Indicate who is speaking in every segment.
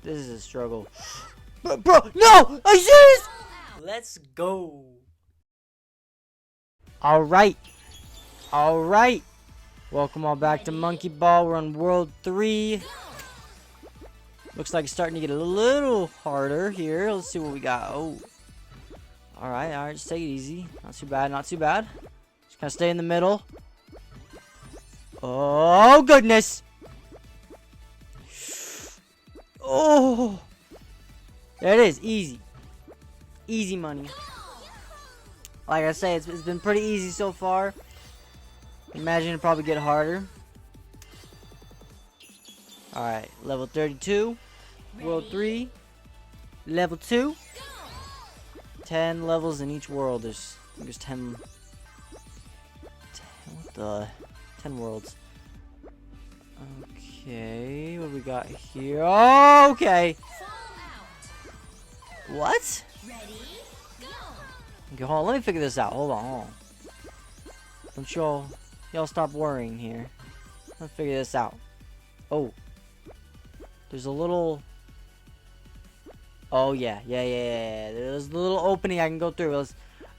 Speaker 1: This is a struggle. Bro, no! Are you serious? Let's go. Alright. Alright. Welcome all back to Monkey Ball. We're on World 3. Looks like it's starting to get a little harder here. Let's see what we got. Oh. Alright, just take it easy. Not too bad, not too bad. Just kind of stay in the middle. Oh, goodness. Oh. There it is. Easy. Easy money. Like I say, it's been pretty easy so far. Imagine it'll probably get harder. Alright, level 32. World 3. Level 2. 10 levels in each world. There's 10 what the? 10 worlds. Okay, what do we got here? Oh, okay. What? Okay, hold on. Let me figure this out. Hold on. Don't y'all stop worrying here. Let's figure this out. Oh, there's a little. Oh yeah. There's a little opening I can go through. All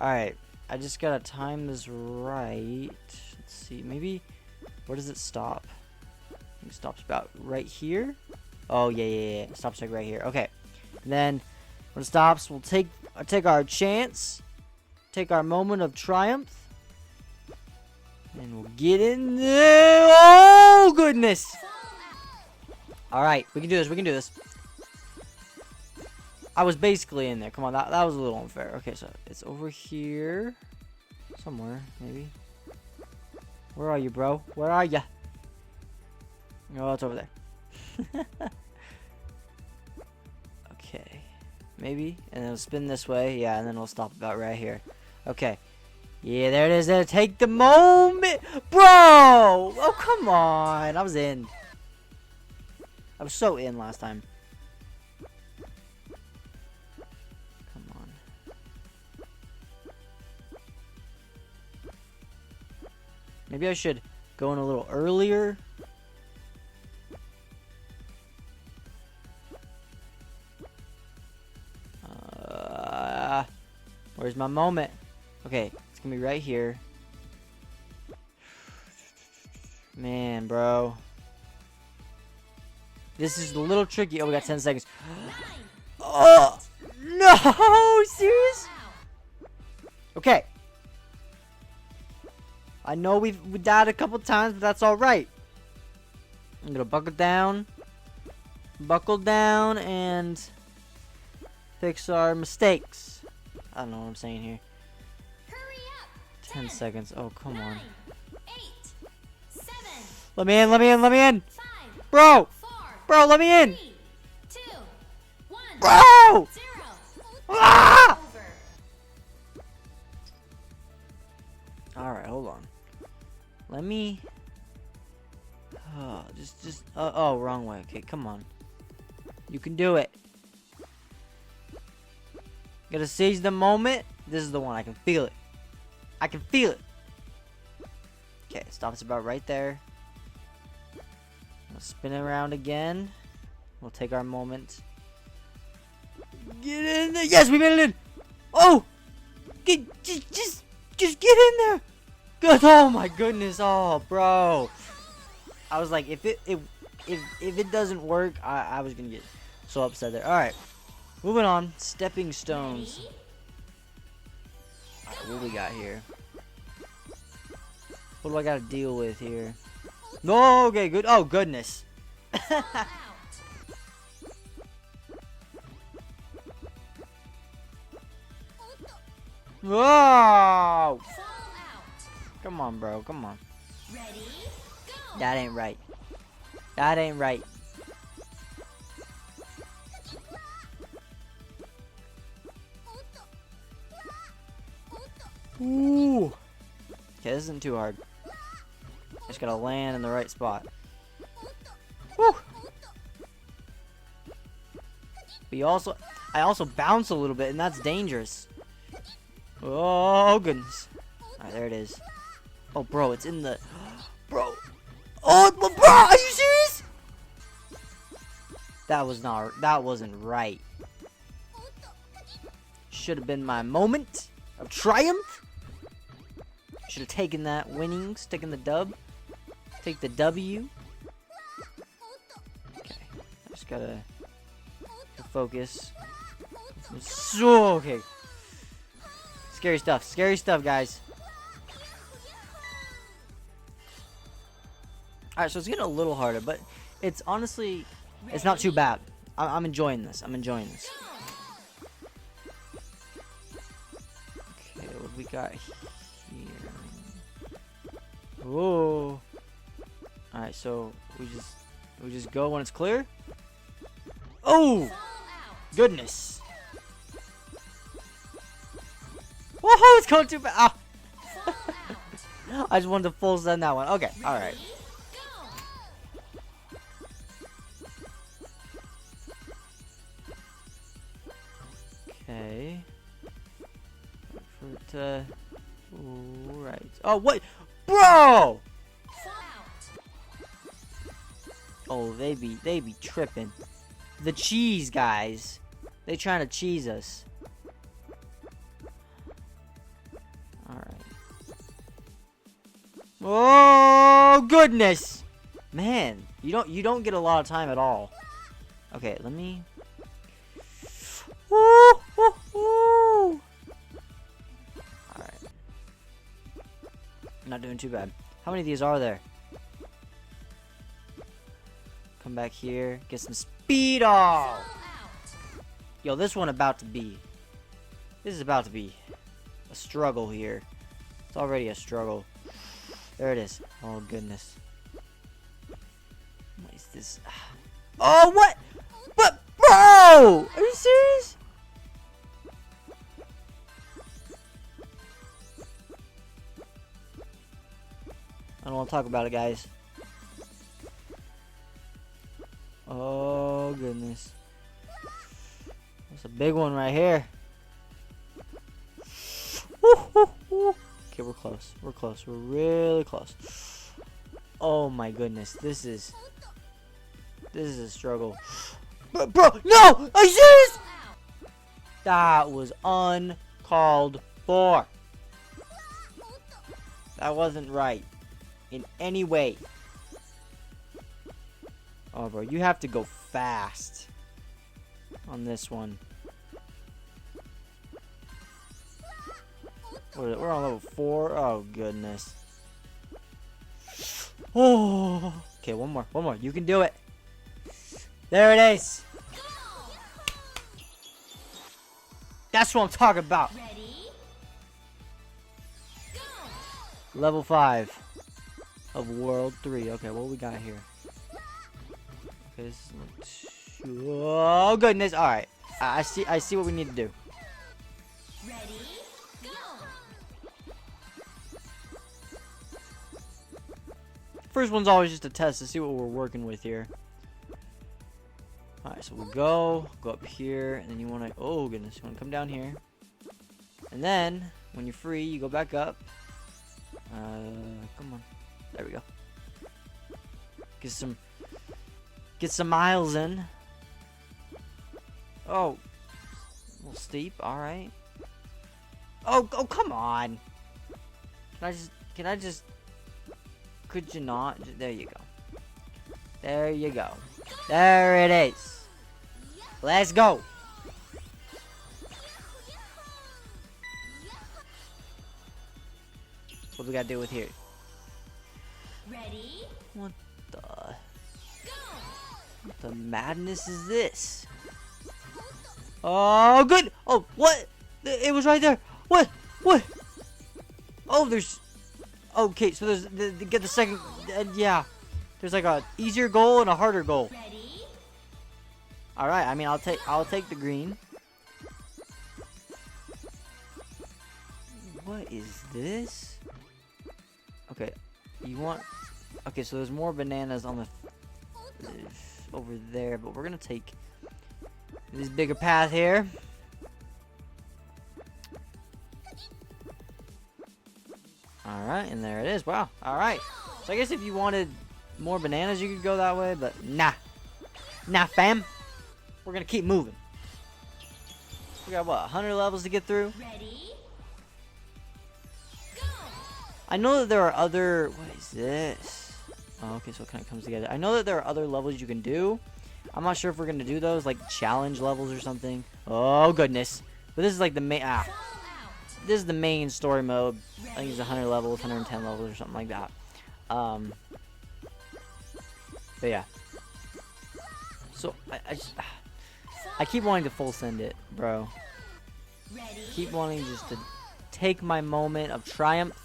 Speaker 1: right. I just gotta time this right. Let's see. Maybe. Where does it stop? I think it stops about right here. Oh yeah. It stops like right here. Okay. And then when it stops, we'll take our chance. Take our moment of triumph. And we'll get in there. Oh goodness. All right. We can do this. We can do this. I was basically in there. Come on, that was a little unfair. Okay, so it's over here. Somewhere, maybe. Where are you, bro? Where are ya? Oh, it's over there. Okay. Maybe. And then it'll spin this way. Yeah, and then it'll stop about right here. Okay. Yeah, there it is. There. Take the moment. Bro! Oh, come on. I was in. I was so in last time. Maybe I should go in a little earlier. Where's my moment? Okay, it's gonna be right here. Man, bro. This is a little tricky. Oh, we got 10 seconds. Oh, no! Serious? Okay. I know we died a couple times, but that's alright. I'm gonna buckle down, and fix our mistakes. I don't know what I'm saying here.
Speaker 2: Hurry up.
Speaker 1: 10 seconds. Oh, come on.
Speaker 2: 8, 7,
Speaker 1: Let me in.
Speaker 2: 5,
Speaker 1: Bro!
Speaker 2: 4,
Speaker 1: Bro, let me in!
Speaker 2: 3, 2, 1,
Speaker 1: Bro!
Speaker 2: 0.
Speaker 1: Ah!
Speaker 2: Over.
Speaker 1: Alright, hold on. Let me... Oh, wrong way. Okay, come on. You can do it. Gotta seize the moment. This is the one. I can feel it. I can feel it. Okay, stops about right there. We'll spin it around again. We'll take our moment. Get in there. Yes, we made it in. Oh! Just get in there. Good. Oh my goodness. Oh, bro. I was like, if it doesn't work, I was gonna get so upset there. All right, moving on. Stepping stones. All right, what we got here? What do I gotta deal with here? No. Okay. Good. Oh goodness. Whoa! Come on, bro. Come on.
Speaker 2: Ready? Go.
Speaker 1: That ain't right. That ain't right. Ooh. Okay, this isn't too hard. Just gotta land in the right spot. Woo. But I also bounce a little bit, and that's dangerous. Oh goodness! All right, there it is. Oh, bro, it's in the. Bro. Oh, bro, are you serious? That wasn't right. Should have been my moment of triumph. Should have taken that winnings, taken the dub. Take the W. Okay, I just gotta focus. So, okay. Scary stuff, guys. Alright, so it's getting a little harder, but it's honestly, it's not too bad. I'm enjoying this. Okay, what we got here? Whoa. Alright, so we just go when it's clear. Oh! Goodness. Whoa, it's going too fast. Ah. I just wanted to full send that one. Okay, alright. Okay. Right. Oh, what? Bro! Oh, they be tripping. The cheese guys. They trying to cheese us. Alright. Oh goodness! Man, you don't get a lot of time at all. Okay, let me. Woo, woo, woo. Alright. I'm not doing too bad. How many of these are there? Come back here, get some speed off. Yo, this is about to be a struggle here. It's already a struggle. There it is. Oh goodness. What is this? Oh, what? But bro, are you serious? I don't want to talk about it, guys. Oh goodness. That's a big one right here. Woo, woo, woo. Okay, we're close. We're really close. Oh my goodness. This is a struggle. Bro, no! Are you serious? That was uncalled for. That wasn't right in any way. Oh, bro, you have to go fast on this one. We're on level 4. Oh, goodness. Oh. Okay, one more. You can do it. There it is. That's what I'm talking about.
Speaker 2: Ready? Go.
Speaker 1: Level 5 of World 3. Okay, what we got here? Okay, this is oh goodness! All right, I see what we need to do.
Speaker 2: Ready? Go.
Speaker 1: First one's always just a test to see what we're working with here. All right, so we'll go up here, and then you want to. Oh goodness, you want to come down here, and then when you're free, you go back up. Come on, there we go. Get some miles in. Oh, a little steep. All right. Oh, come on. Can I just? Could you not? There you go. There you go. There it is. Let's go. What do we gotta do with here?
Speaker 2: Ready?
Speaker 1: What the?
Speaker 2: Go.
Speaker 1: What the madness is this? Oh, good. Oh, what? It was right there. What? Oh, there's. Okay, so there's get the second. Yeah, there's like a easier goal and a harder goal.
Speaker 2: Ready?
Speaker 1: All right. I mean, I'll take the green. What is this? Okay, you want. Okay, so there's more bananas on the over there, but we're gonna take this bigger path here. Alright, and there it is. Wow. Alright. So I guess if you wanted more bananas, you could go that way, but nah. Nah, fam. We're gonna keep moving. We got what, 100 levels to get through?
Speaker 2: Ready?
Speaker 1: I know that there are other... What is this? Oh, okay, so it kind of comes together. I know that there are other levels you can do. I'm not sure if we're gonna do those, like challenge levels or something. Oh, goodness. But this is like the main... This is the main story mode. I think it's 100 levels, 110 levels or something like that. But yeah. So, I keep wanting to full send it, bro. Keep wanting just to take my moment of triumph.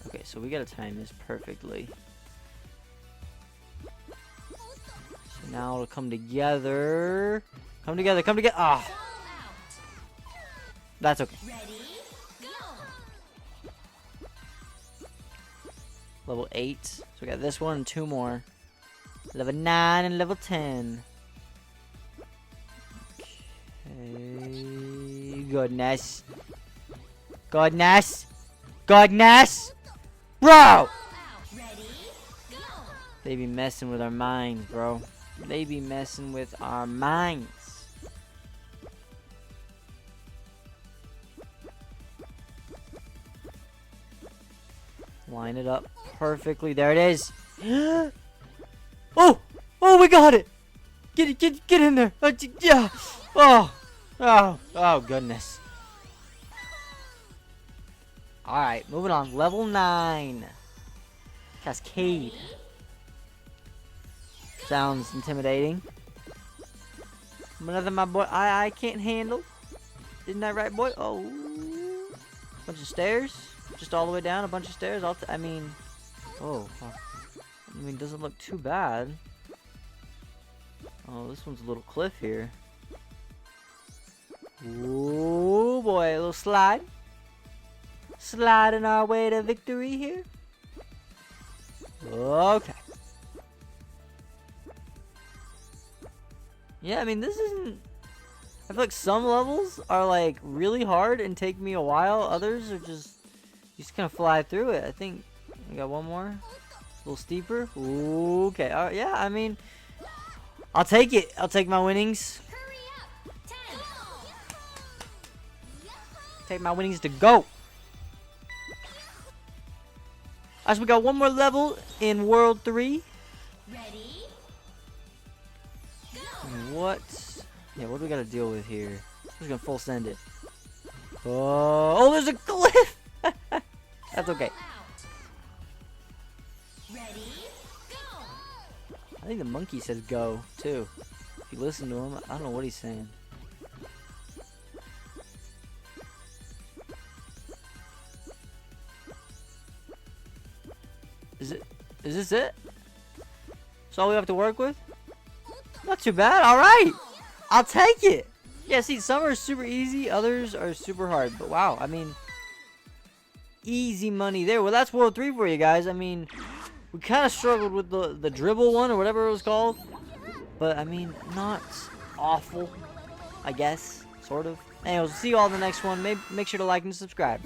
Speaker 1: Okay, so we gotta time this perfectly. So now it'll come together. Come together, come together. Ah! That's okay. Level 8. So we got this one and 2 more. Level 9 and level 10. Okay. Goodness. Goodness. Goodness. Bro! They be messing with our minds, bro. They be messing with our minds. Line it up perfectly. There it is. Oh! Oh, we got it! Get in there! Yeah! Oh, goodness. Alright, moving on. Level 9. Cascade. Sounds intimidating. Another my boy I can't handle. Isn't that right, boy? Oh. Bunch of stairs. Just all the way down, a bunch of stairs. I mean, doesn't look too bad. Oh, this one's a little cliff here. Ooh, boy, a little slide. Sliding our way to victory here. Okay. Yeah, I mean, this isn't... I feel like some levels are, like, really hard and take me a while. Others are just... You just kind of fly through it. I think we got one more. A little steeper. Ooh, okay. All right, yeah, I mean, I'll take it. I'll take my winnings. Take my winnings to go. As we got one more level in World 3.
Speaker 2: Ready?
Speaker 1: What? Yeah, what do we got to deal with here? I'm just gonna full send it. Oh, there's a cliff. That's okay.
Speaker 2: Ready? Go!
Speaker 1: I think the monkey says go, too. If you listen to him, I don't know what he's saying. Is this it? That's all we have to work with? Not too bad, alright! I'll take it! Yeah, see, some are super easy, others are super hard. But wow, I mean... Easy money there. Well, that's World 3 for you guys. I mean, we kind of struggled with the dribble one or whatever it was called. But, I mean, not awful, I guess. Sort of. Anyways, we'll see you all in the next one. Make sure to like and subscribe.